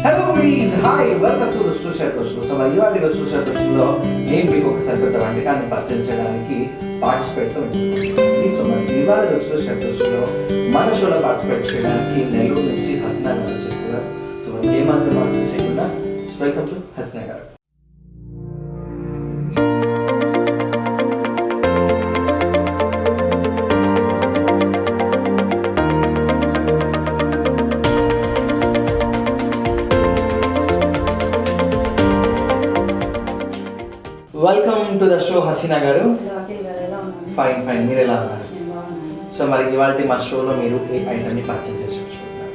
Hello please hi welcome to social ప్రశ్న. So మరి ఇవాళ సోషల్ ప్రశ్నలో నేను మీకు ఒకసారి పెద్ద వంటకాన్ని పరిచయం చేయడానికి పార్టిసిపేట్తో ఉంటుంది. సో మరి ఇవాళ సోషల్ ప్రశ్నలో మన షోలో పార్టిసిపేట్ చేయడానికి నెల్లూరు నుంచి హసీనా గారు వచ్చేసారు. సో మరి ఏమాత్రం ఆలస్యం చేయకుండా welcome to Hasina garu. Welcome to the show Hasina garu. Fine fine, మీరు ఎలా ఉన్నారు? సో మరి ఇవాళ మా షోలో మీరు ఏ ఐటమ్ని పర్చేజ్ చేసి వచ్చుకుంటున్నారు?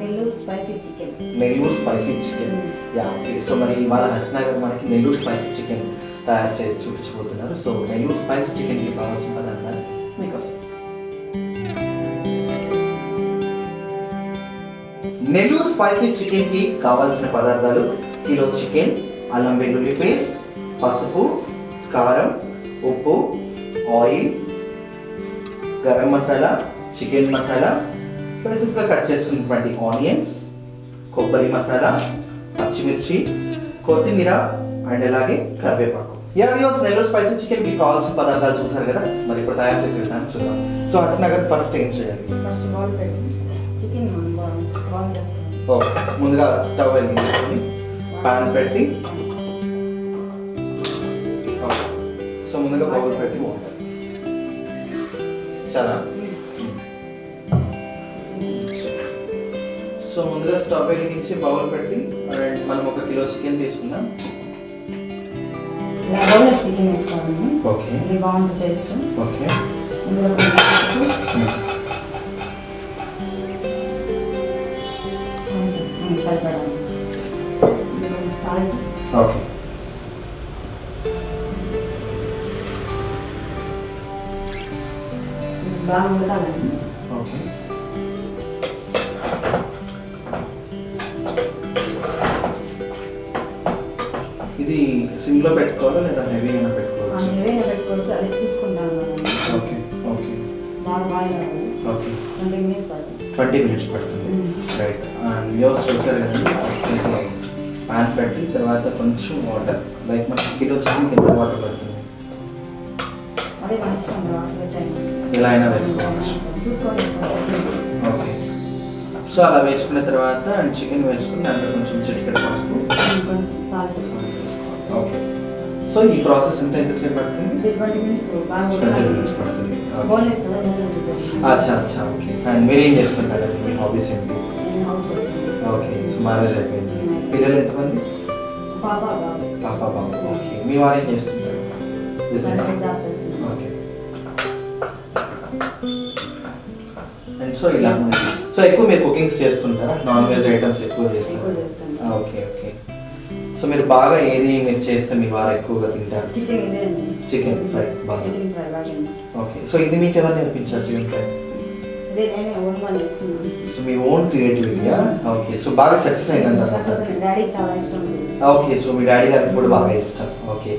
Nellore spicy chicken. Nellore spicy chicken. Yeah okay. So మరి ఇవాళ హసీనా గారు మనకి నెల్లూరు స్పైసీ చికెన్ తయారు చేసి చూపించబోతున్నారు. సో నెల్లూరు స్పైసీ చికెన్కి కావాల్సిన పదార్థాలు మీకోసం. నెల్లూరు స్పైసీ చికెన్కి కావాల్సిన పదార్థాలు: కిలో చికెన్, అల్లం వెల్లుల్లి పేస్ట్, పసుపు, కారం, ఉప్పు, ఆయిల్, గరం మసాలా, చికెన్ మసాలా, స్పైసెస్గా కట్ చేసుకున్నటువంటి ఆనియన్స్, కొబ్బరి మసాలా, పచ్చిమిర్చి, కొత్తిమీర అండ్ అలాగే కరివేపాకు. వ్యూవర్స్, నెల్లూరు స్పైసీ చికెన్కి కావాల్సిన పదార్థాలు చూసారు కదా. మరి ఇప్పుడు తయారు చేసే విధానం చూద్దాం. సో హసీనా గారు ఫస్ట్ ఏం చేయాలి? ఫస్ట్ బౌల్ పెట్టి చికెన్ బాయిల్ చేస్తాం. ఓకే, ముందుగా స్టవ్ వెలిగించుకొని పాన్ పెట్టి, సో ముందుగా బౌల్ పెట్టి వాటర్ చాలా. సో ముందుగా స్టవ్ వెలిగించి బౌల్ పెట్టి అండ్ మనం 1 కిలో చికెన్ తీసుకుందాం. బౌల్స్ చికెన్ వేసుకోవాలి. ఓకే, ఇది బాగుంటుంది టేస్ట్. ఓకే, ఇందులో కొంచెం సరిపడా సాల్ట్. ఓకే, బాగా ఉడకాలండి. ఓకే. ఇది సిమ్లో పెట్టుకోవాలా లేదా హెవీగా పెట్టుకోవచ్చు? ఏవైనా పెట్టుకోవచ్చు, అది చూసుకుంటాను. ఓకే, ఓకే, బాగా బాయిల్ అవ్వాలి. ఓకే. 20 minutes పడుతుంది. 20 minutes పడుతుంది. రైట్. అండ్ వ్యూస్ చూసారు కదండి, ఫస్ట్ అయితే ప్యాన్ పెట్టి తర్వాత కొంచెం వాటర్, లైక్ మనకి కిలో చికెన్ కింద వాటర్ పడుతుంది. అదే మన ఇష్టం. ఇలా అయినా వేసుకోవచ్చు. చూసుకోవాలి. ఓకే. సో అలా వేసుకున్న తర్వాత అండ్ చికెన్ వేసుకుని దాంట్లో కొంచెం చిటికెడు పసుపు, కొంచెం సాల్ట్ వేసుకోవాలి. ఓకే. సో ఈ ప్రాసెస్ ఎంతసేపు పడుతుంది? 20 minutes. 20 minutes పడుతుంది. బోన్లెస్ కదా. అచ్చా అచ్చా, ఓకే. అండ్ మీరు ఏం చేస్తుంటారండి? మీ హాబీస్ ఏంటి? ఓకే. సో మ్యారేజ్ అయిపోయింది. పిల్లలు ఎంతమంది? పాప బాబు. ఓకే. మీ వారు ఏం చేస్తుంటారు? బిజినెస్. ఓకే. అండ్ సో ఇలా సో ఎక్కువ మీరు కుకింగ్స్ చేస్తుంటారా? నాన్ వెజ్ ఐటమ్స్ ఎక్కువ చేస్తారు? Okay, okay. సో మీరు బాగా ఏది మీరు చేస్తే మీ వారు ఎక్కువగా తింటారు? చికెన్ ఫ్రై బాగా. ఓకే. సో ఇది మీకు ఎవరు నేర్పించారు చికెన్ ఫ్రై? సో మీ ఓన్ క్రియేటివిటీయా? ఓకే. సో బాగా సక్సెస్ అయిందంటారు. ఓకే. సో మీ డాడీ గారికి కూడా బాగా ఇష్టం. Okay.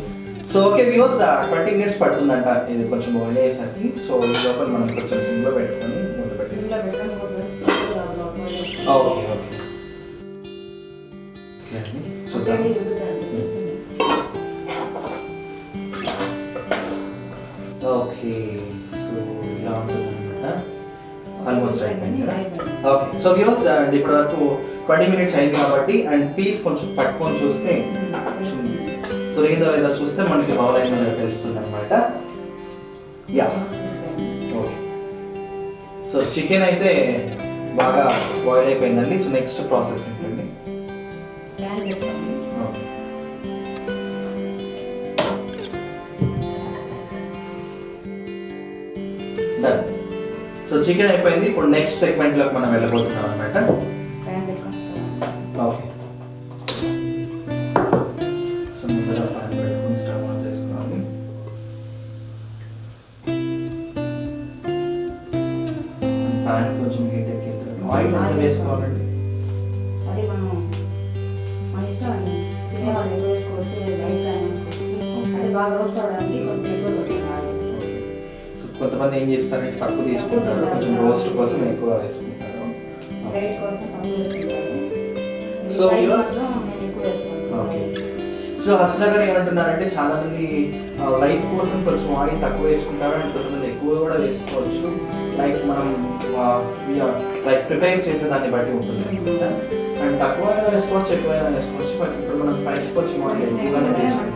So okay viewers, 20 minutes పడుతుందంట ఇది కొంచెం బాయిల్ అయ్యేసరికి. సో ఈ లోపల మనం కొంచెం సిమ్లో పెట్టుకొని మూత పెట్టేసి. Okay, okay. చూద్దాం. ఓకే. సో ఇలా ఉంటుంది అనమాట. ఆల్మోస్ట్ అయిపోయింది కదా. ఓకే. సో వ్యూవర్స్, అండ్ ఇప్పటి వరకు 20 minutes అయింది కాబట్టి అండ్ పీస్ కొంచెం పట్టుకొని చూస్తే కొంచెం తొలగిందో లేదో చూస్తే మనకి బౌల్ అయిందో లేదో తెలుస్తుంది అనమాట. Yeah okay. సో చికెన్ అయితే బాగా బాయిల్ అయిపోయిందండి. సో నెక్స్ట్ ప్రాసెస్ ఏంటండి? డన్. సో చికెన్ అయిపోయింది. ఇప్పుడు నెక్స్ట్ సెగ్మెంట్లోకి మనం వెళ్ళబోతున్నాం అనమాట. ఓకే. సో ముందుగా పాన్ పెట్టుకుని స్టవ్ ఆన్ చేసుకోవాలి. పాన్ కొంచెం హీట్ ఎక్కిన తర్వాత ఆయిల్ ఎంత వేసుకోవాలండి? అది మన ఇష్టం అండి. తినేవాళ్ళు ఎక్కువ వేసుకోవచ్చు, అది బాగా రోస్ట్ అవ్వడానికి కొంచెం ఎక్కువ పెట్టాలి. కొంతమంది ఏం చేస్తారంటే తక్కువ తీసుకుంటారు, కొంచెం రోస్ట్ కోసం ఎక్కువ వేసుకుంటారు. సో వ్యూవర్స్ నేను ఎక్కువ వేస్తాను. ఓకే. సో హసన గారు ఏమంటున్నారంటే చాలా మంది లైట్ కోసం కొంచెం ఆయిల్ తక్కువ వేసుకుంటారు అండ్ కొంతమంది ఎక్కువ కూడా వేసుకోవచ్చు. లైక్ మనం లైక్ ప్రిపేర్ చేసే దాన్ని బట్టి ఉంటుంది అనమాట. అండ్ తక్కువైనా వేసుకోవచ్చు, ఎక్కువైనా వేసుకోవచ్చు. బట్ ఇప్పుడు మనం ఫ్రైకి కొంచెం ఆయిల్ ఎక్కువగానే తీసుకుంటాం.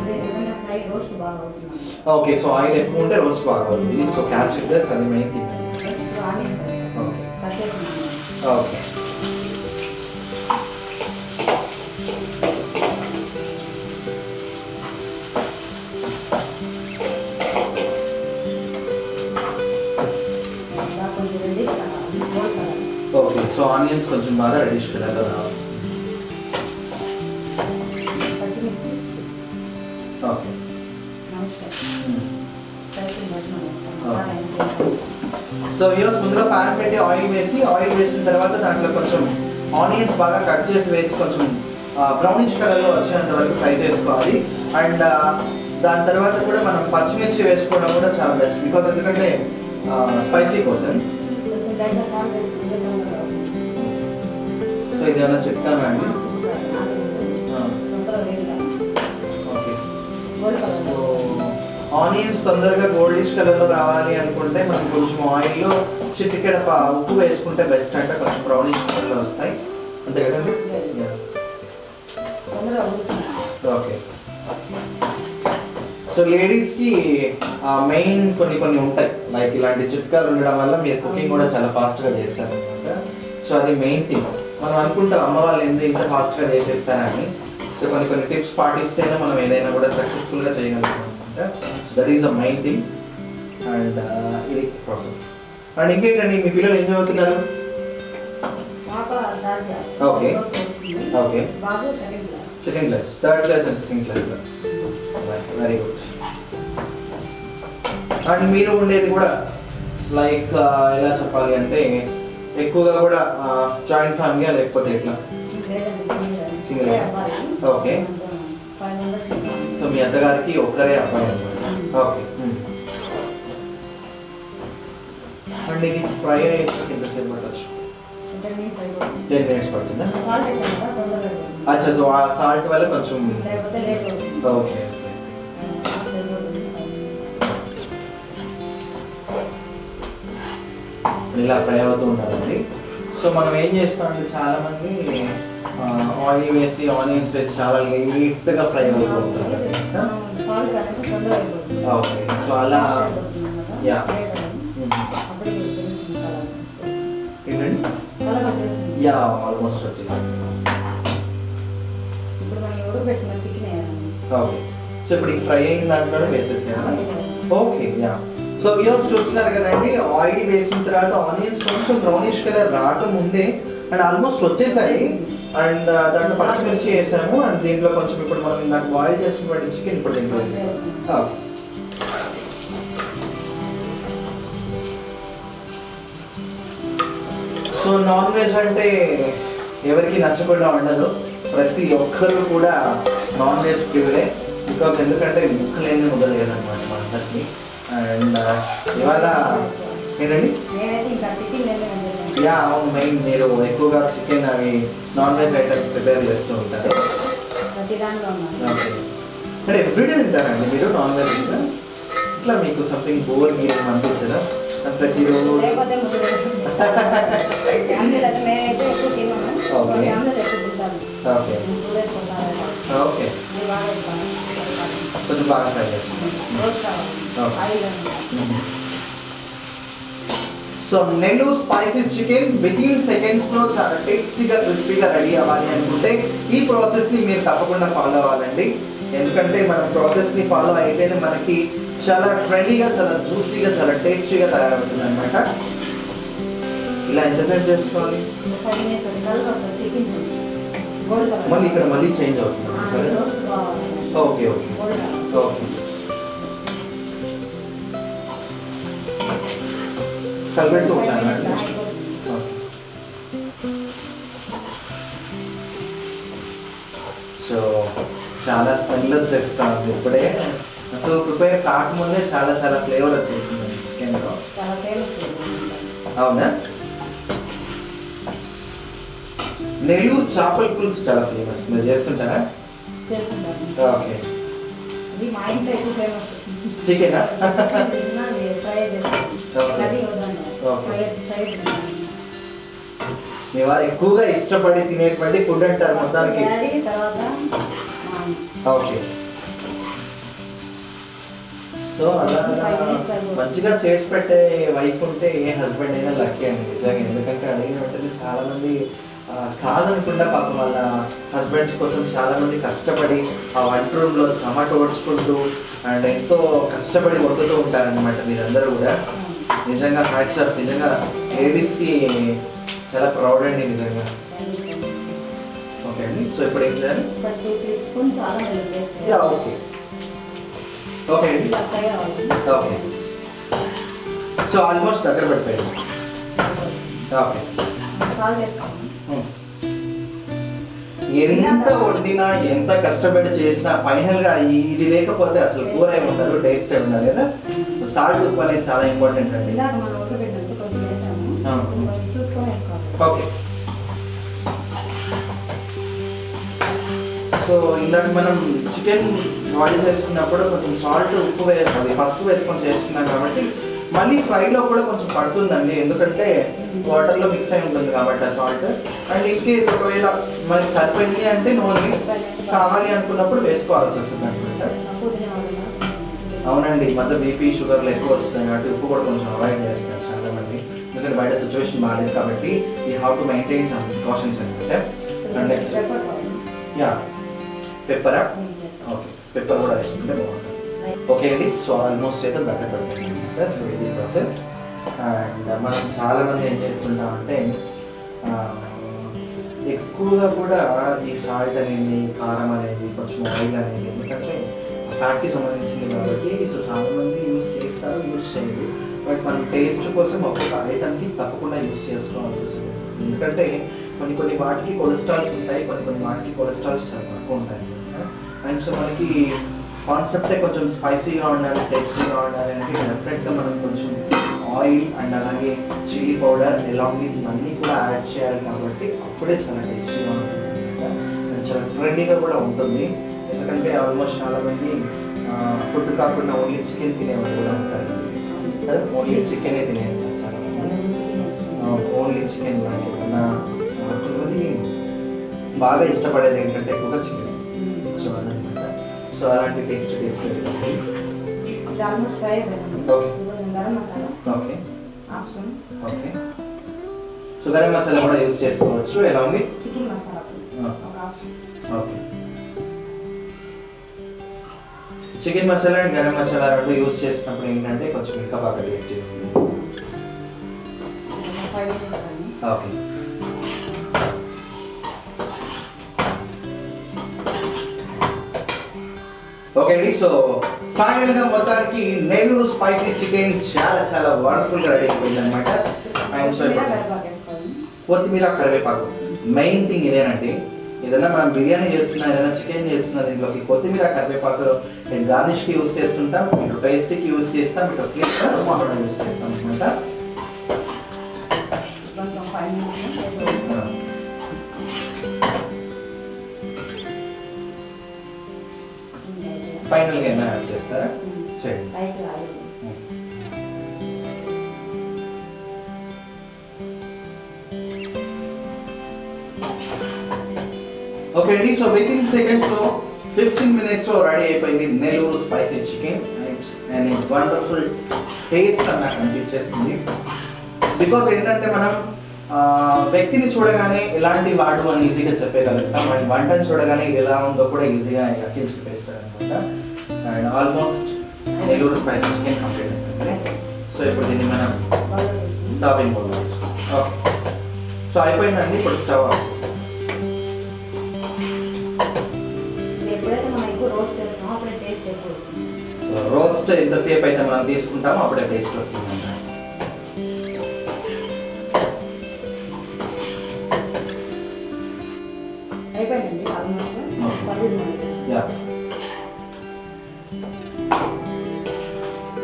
ఫ్రై రోస్ట్ బాగా అవుతుంది. ఓకే, సో ఆయిల్ ఎక్కువ ఉంటే రోస్ట్ బాగా అవుతుంది. సో క్యాచ్ విత్ దస్, అది మెయిన్ థింగ్. ఆనియన్స్ వేస్తాను. ఓకే కట్ చేసుకున్నాను. ఓకే. ఇలా కొంచెం ready gold colour. Okay, so onions కొంచెం బాగా రెడిష్ కలర్లో రావాలి. పచ్చిమిర్చి ఓకే. నమస్కారం. సైకిల్ బట్టి మనం వేస్తాం. సో వ్యూస్ ముందుగా ప్యాన్ పెట్టి ఆయిల్ వేసిన తర్వాత దాంట్లో కొంచెం ఆనియన్స్ బాగా కట్ చేసి వేసి కొంచెం బ్రౌనిష్ కలర్లో వచ్చేంత వరకు ఫ్రై చేసుకోవాలి. అండ్ దాని తర్వాత కూడా మనం పచ్చిమిర్చి వేసుకోవడం కూడా చాలా బెస్ట్, బికాస్ ఎందుకంటే స్పైసీ కోసం. కొంచెం లైట్గా సాల్ట్ వేసుకుంటే తొందరగా అవుతుంది. సో ఇది ఏమైనా చెప్తాను అండి. తొందరగా వేడిగా okay. Gold so colour. Onions తొందరగా గోల్డిష్ కలర్లో రావాలి అనుకుంటే మనం కొంచెం ఆయిల్లో చిటికెడ ఉప్పు వేసుకుంటే బెస్ట్, అంటే కొంచెం బ్రౌనిష్ కలర్లో వస్తాయి. అంతే కదండి? తొందరగా ఉడుకుతుంది. ఓకే. సో లేడీస్కి మెయిన్ కొన్ని ఉంటాయి, లైక్ ఇలాంటి చిట్కాలు ఉండడం వల్ల మీరు కుకింగ్ కూడా చాలా ఫాస్ట్గా చేస్తారు అనమాట. సో అది మెయిన్ థింగ్. మనం అనుకుంటాం అమ్మ వాళ్ళు ఇంత ఫాస్ట్గా చేసేస్తారని. సో కొన్ని టిప్స్ పాటిస్తేనే మనం ఏదైనా కూడా సక్సెస్ఫుల్గా చేయగలుగుతాం అనమాట. That is the main thing. And ఇది ప్రాసెస్. అండ్ ఇంకేంటండి, మీ పిల్లలు ఏం చదువుతున్నారు? పాప third class. Okay. Okay. Babu second class. Second class, third class and second class. Very good. And మీరు ఉండేది కూడా లైక్ ఎలా చెప్పాలి అంటే ఎక్కువగా కూడా జాయింట్ ఫ్యామిలీ లేకపోతే ఎట్లా? సింగిల్. ఓకే. సో మీ అత్తగారికి ఒక్కరే అబ్బాయి అనమాట. ఓకే. అండ్ ఇది ఫ్రై అయ్యేసరికి ఎంతసేపు పట్టచ్చు? 10 minutes పడుతుందా? అచ్చా, సో ఆ సాల్ట్ వల్ల కొంచెం. ఓకే. ఇలా ఫ్రై అవుతూ ఉండాలండి. సో మనం ఏం చేస్తామంటే చాలామంది ఆయిల్ వేసి ఆనియన్స్ వేసి చాలా నీట్గా ఫ్రై అవుతూ ఉంటారు అనమాట. ఓకే. సో అలా యా ఏంటండి? యా ఆల్మోస్ట్ వచ్చేసింది. ఓకే. సో ఇప్పుడు ఈ ఫ్రై అయిన దాంట్లో వేసేసేయాలి. ఓకే. యా. సో వ్యూస్ చూస్తున్నారు కదండి, ఆయిల్ వేసిన తర్వాత ఆనియన్స్ కొంచెం బ్రౌనిష్ కలర్ రాకముందే అండ్ ఆల్మోస్ట్ వచ్చేసాయి. అండ్ దాంట్లో పచ్చిమిర్చి వేసాము. అండ్ దీంట్లో కొంచెం ఇప్పుడు మనం ఇందాక బాయిల్ చేసుకున్నటువంటి చికెన్ ఇప్పుడు దీంట్లో వేసాము. సో నాన్ వెజ్ అంటే ఎవరికి నచ్చకుండా ఉండదు, ప్రతి ఒక్కరు కూడా నాన్ వెజ్ ప్రియులే. బికాస్ ఎందుకంటే ముక్కలేని మొదలయ్యేదన్నమాట మనందరికీ. అండ్ ఇవాళ ఏంటండి? యా అవును, మెయిన్ మీరు ఎక్కువగా చికెన్ అవి నాన్ వెజ్ ఐటమ్స్ ప్రిపేర్ చేస్తూ ఉంటారు. ఓకే. అంటే ఎవ్రీడే తింటారండి మీరు నాన్ వెజ్? ఇట్లా మీకు సంథింగ్ బోర్ గేమ్ అనిపించదా ప్రతిరోజు? ఓకే. ఓకే. కొంచెం బాగా ఫ్రై చేస్తాం. So Nellore spicy chicken within సెకండ్స్లో చాలా టేస్టీగా క్రిస్పీగా రెడీ అవ్వాలి అనుకుంటే ఈ ప్రాసెస్ని మీరు తప్పకుండా ఫాలో అవ్వాలండి. ఎందుకంటే మనం ప్రాసెస్ని ఫాలో అయితేనే మనకి చాలా ట్రెండీగా, చాలా జ్యూసీగా, చాలా టేస్టీగా తయారవుతుంది అనమాట. ఇలా ఎంతసేపు చేసుకోవాలి? మళ్ళీ ఇక్కడ మళ్ళీ చేంజ్ అవుతుంది. ఓకే. ఓకే. ఓకే. కలిపెడుతూ ఉంటాను. సో చాలా స్మెల్ వచ్చేస్తాను ఇప్పుడే. సో ప్రిపేర్ కాకముందే చాలా ఫ్లేవర్ వచ్చేసింది చికెన్లో. అవునా? నెల్లూరు చేపల పులుసు చాలా ఫేమస్, మీరు చేస్తుంటారా? చేస్తుంటారు. ఓకే. ఇది మా ఇంట్లో ఎక్కువ ఫేమస్. చికెనా? ఫ్రై చేస్తాం. అది ఫ్రై మీ వారు ఎక్కువగా ఇష్టపడి తినేటువంటి ఫుడ్ అంటారు మొత్తానికి. తర్వాత ఓకే. సో అలా మంచిగా చేసి పెట్టే వైఫ్ ఉంటే ఏ హస్బెండ్ అయినా లక్కీ అండి నిజంగా. ఎందుకంటే అడిగిన వెంటనే చాలామంది కాదనుకుండా పాపం వాళ్ళ హస్బెండ్స్ కోసం చాలామంది కష్టపడి ఆ వంట రూమ్లో చెమట ఓడ్చుకుంటూ అండ్ ఎంతో కష్టపడి వండుతూ ఉంటారనమాట మీరందరూ కూడా. నిజంగా హ్యాట్స్ ఆఫ్. నిజంగా లేడీస్కి చాలా ప్రౌడ్ అండి నిజంగా. ఓకే అండి. సో ఇప్పుడు ఏం చేయాలి? ఓకే ఓకే అండి. ఓకే. సో ఆల్మోస్ట్ దగ్గర పెట్టాను. ఓకే. ఎంత వండినా ఎంత కష్టపడి చేసినా ఫైనల్గా ఇది లేకపోతే అసలు కూర ఏముంటారు, టేస్ట్ ఏముండాలి కదా. సాల్ట్ ఉప్పు అనేది చాలా ఇంపార్టెంట్ అండి. ఓకే. సో ఇందాక మనం చికెన్ బాయిల్ చేసుకున్నప్పుడు కొంచెం సాల్ట్ ఉప్పు వేయాలి, ఫస్ట్ వేసుకొని చేసుకున్నాం కాబట్టి మళ్ళీ ఫ్రైలో కూడా కొంచెం పడుతుందండి. ఎందుకంటే వాటర్లో మిక్స్ అయి ఉంటుంది కాబట్టి ఆ సాల్ట్. అండ్ ఇంకేస్ ఒకవేళ మనకి సరిపోయింది అంటే నూనె కావాలి అనుకున్నప్పుడు వేసుకోవాల్సి వస్తుంది అనమాట. అవునండి. ఈ మధ్య బీపీ షుగర్లు ఎక్కువ వస్తున్నాయి కాబట్టి ఉప్పు కూడా కొంచెం అవాయిడ్ చేస్తున్నారు చాలా మంది. ఎందుకంటే బయట సిచ్యువేషన్ బాగాలేదు కాబట్టి ఈ how to maintain some precautions అనమాట. అండ్ నెక్స్ట్ యా పెప్పరా? ఓకే. పెప్పర్ కూడా వేసుకుంటే బాగుంటుంది. ఓకే అండి. సో ఆల్మోస్ట్ అయితే దగ్గర పడుతుంది అనమాట. సో ఇది ప్రాసెస్. అండ్ మనం చాలామంది ఏం చేస్తుంటామంటే ఎక్కువగా కూడా ఈ సాల్ట్ అనేది, కారం అనేది, కొంచెం ఆయిల్ అనేది, ఎందుకంటే ఫ్యాట్కి సంబంధించింది కాబట్టి సో చాలామంది యూస్ చేస్తారు, యూస్ చేయరు. బట్ మనం టేస్ట్ కోసం ఒక్కొక్క ఐటమ్కి తప్పకుండా యూస్ చేసుకోవాల్సి వస్తుంది. ఎందుకంటే కొన్ని వాటికి కొలెస్ట్రాల్స్ ఉంటాయి, కొన్ని వాటికి కొలెస్ట్రాల్స్ తక్కువ ఉంటాయి. అండ్ సో మనకి కాన్సెప్టే కొంచెం స్పైసీగా ఉండాలి, టేస్టీగా ఉండాలి అంటే డెఫినెట్గా మనం కొంచెం ఆయిల్ అండ్ అలాగే చిల్లీ పౌడర్ ఎలాంగ్ విత్ ఇవన్నీ కూడా యాడ్ చేయాలి కాబట్టి అప్పుడే చాలా టేస్టీగా ఉంటుంది అండ్ చాలా ట్రెండీగా కూడా ఉంటుంది. ఎందుకంటే ఆల్మోస్ట్ చాలామంది ఫుడ్ కాకుండా ఓన్లీ చికెన్ తినేవాళ్ళు కూడా ఉంటారు కదా. ఓన్లీ చికెనే తినేస్తారు చాలామంది. ఓన్లీ చికెన్ లాంటి ఏమన్నా కొంతమంది బాగా ఇష్టపడేది ఏంటంటే ఎక్కువగా చికెన్. సో అదనమాట. సో అలాంటి taste okay. Okay. So garam masala కూడా యూస్ చేసుకోవచ్చు along with chicken masala. Okay. Chicken masala and garam masala రెండు యూస్ చేసినప్పుడు ఏంటంటే కొంచెం ఇంకా బాగా టేస్టీ ఉంటుంది. ఓకే. ఓకే అండి. సో ఫైనల్గా మొత్తానికి నెల్లూరు స్పైసీ చికెన్ చాలా వండర్ఫుల్గా రెడీ అయిపోయింది అనమాట. అండ్ సో కొత్తిమీర, కరివేపాకు మెయిన్ థింగ్ ఇదేనండి. ఏదైనా మనం బిర్యానీ చేస్తున్నా, ఏదైనా చికెన్ చేస్తున్నా దీంట్లోకి కొత్తిమీర, కరివేపాకు గార్నిష్కి యూస్ చేస్తుంటాం, ఇటు టేస్ట్కి యూస్ చేస్తాం, ఇటు ఫ్లేవర్ కూడా యూస్ చేస్తాం అనమాట. ఫైనల్గా ఏమైనా యాడ్ చేస్తారా? చేయండి. ఓకే అండి. సో వితిన్ సెకండ్స్లో 15 minutesలో రెడీ అయిపోయింది Nellore spicy chicken. And wonderful taste అని నాకు అనిపించేస్తుంది. బికాజ్ ఏంటంటే మనం వ్యక్తిని చూడగానే ఎలాంటి వాడు అని ఈజీగా చెప్పగలుగుతాం, అండ్ వంటను చూడగానే ఇది ఎలా ఉందో కూడా ఈజీగా ఎక్కించుకుపేస్తాడు అనమాట. And almost Nellore spicy chicken complete అయిపోయింది. సో ఇప్పుడు దీన్ని మనం సర్వింగ్ బౌల్లో వేసుకుంటాం. ఓకే. సో అయిపోయిందండి. ఇప్పుడు స్టవ్ ఆఫ్. సో రోస్ట్ ఎంతసేపు అయితే మనం తీసుకుంటామో అప్పుడే టేస్ట్ వస్తుంది అన్నమాట.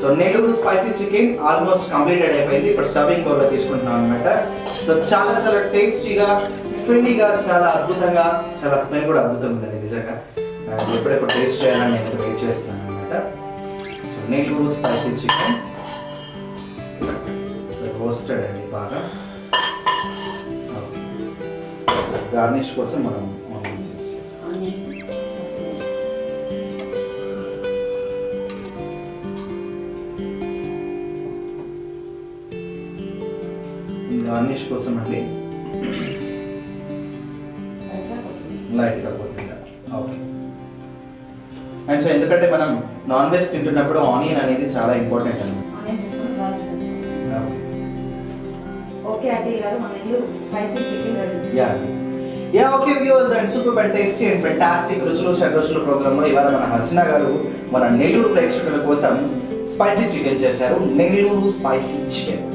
So Nellore spicy chicken almost completed అయిపోయింది. ఇప్పుడు సర్వింగ్ బౌల్లో తీసుకుంటున్నాం అనమాట. సో చాలా టేస్టీగా క్రిస్పీగా చాలా అద్భుతంగా, చాలా స్మెల్ కూడా అద్భుతంగా ఉందండి నిజంగా. ఎప్పుడెప్పుడు టేస్ట్ చేయాలని నేను వెయిట్ చేస్తున్నాను అనమాట. So Nellore spicy chicken roasted అండి బాగా. గార్నిష్ కోసం మనం ఆనియన్స్ యూస్ చేస్తాం. గార్నిష్ కోసం అండి లైట్గా కొద్దిగా. ఓకే. అండ్ సో ఎందుకంటే మనం నాన్ వెజ్ తింటున్నప్పుడు ఆనియన్ అనేది చాలా ఇంపార్టెంట్ అండి. ఓకే అఖిల్ గారు, మన ఇల్లు spicy chicken ready. Yeah okay viewers, and super and tasty and fantastic రుచులు షడ్రుచులు ప్రోగ్రాంలో ఇవాళ మన హసీనా గారు మన నెల్లూరు ప్రేక్షకుల కోసం స్పైసీ చికెన్ చేశారు. Nellore spicy chicken.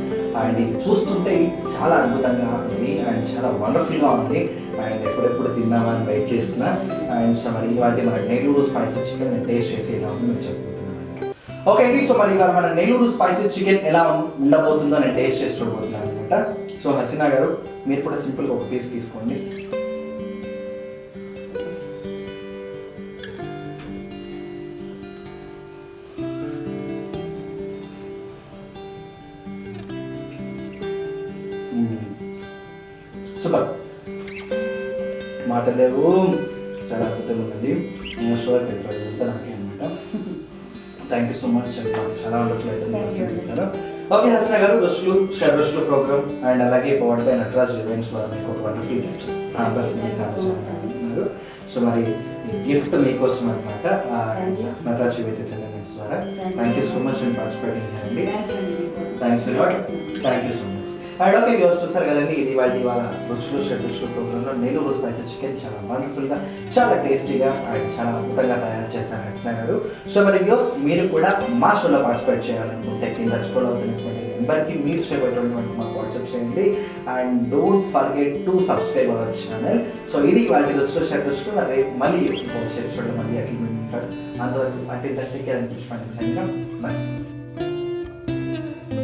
అండ్ ఇది చూస్తుంటే చాలా అద్భుతంగా ఉంది అండ్ చాలా వండర్ఫుల్గా ఉంది. అండ్ ఎప్పుడెప్పుడు తిందామని వెయిట్ చేస్తున్నా. అండ్ సో మరి ఇవాళ మన నెల్లూరు స్పైసీ చికెన్ నేను టేస్ట్ చేసి ఎలా ఉందో మీకు చెప్పబోతున్నాను. ఓకే అండి, సో మరి ఇవాళ మన నెల్లూరు స్పైసీ చికెన్ ఎలా ఉండబోతుందో నేను టేస్ట్ చేసి చూడబోతున్నాను అనమాట. సో హసీనా గారు మీరు కూడా సింపుల్గా ఒక పీస్ తీసుకోండి. సూపర్, మాట లేవు, చాలా అద్భుతంగా ఉన్నది. షుగర్ ఇదంతా నాకే అనమాట. థ్యాంక్ యూ సో మచ్, నాకు చాలా వండర్ఫుల్ ఐటమ్ చేస్తారు. ఓకే హసీనా గారు, రుచులు షడ్రుచులు ప్రోగ్రామ్ అండ్ అలాగే పవర్డ్ బై నటరాజ్ ఈవెంట్స్ ద్వారా మీకు ఒక వండర్ఫుల్ గిఫ్ట్ అంటున్నారు. సో మరి ఈ గిఫ్ట్ మీకోసం అనమాట నటరాజ్ ఈవెంట్ ఎంటర్టైన్మెంట్స్ ద్వారా. Thank you so much and participating అండి. Thanks lot, thank you so much. And okay viewers, చూసారు కదండి, ఇది ఇవాళ రుచులు షడ్రుచులు ప్రోగ్రాంలో నెల్లూరు స్పైసీ చికెన్ చాలా వండర్ఫుల్గా, చాలా టేస్టీగా అండ్ చాలా అద్భుతంగా తయారు చేశారు హసీనా గారు. సో మరి వ్యూవర్స్, మీరు కూడా మా షోలో పార్టిసిపేట్ చేయాలనుకుంటే కింద స్క్రోల్ అవుతున్నటువంటి నెంబర్కి మీరు చేయబడినటువంటి మాకు వాట్సాప్ చేయండి. And don't forget to subscribe our channel. So ఇది వాళ్ళ రుచులు షడ్రుచులు. రేపు మళ్ళీ ఎపిసోడ్లో మళ్ళీ అక్కడ అంతవరకు అంటే బై.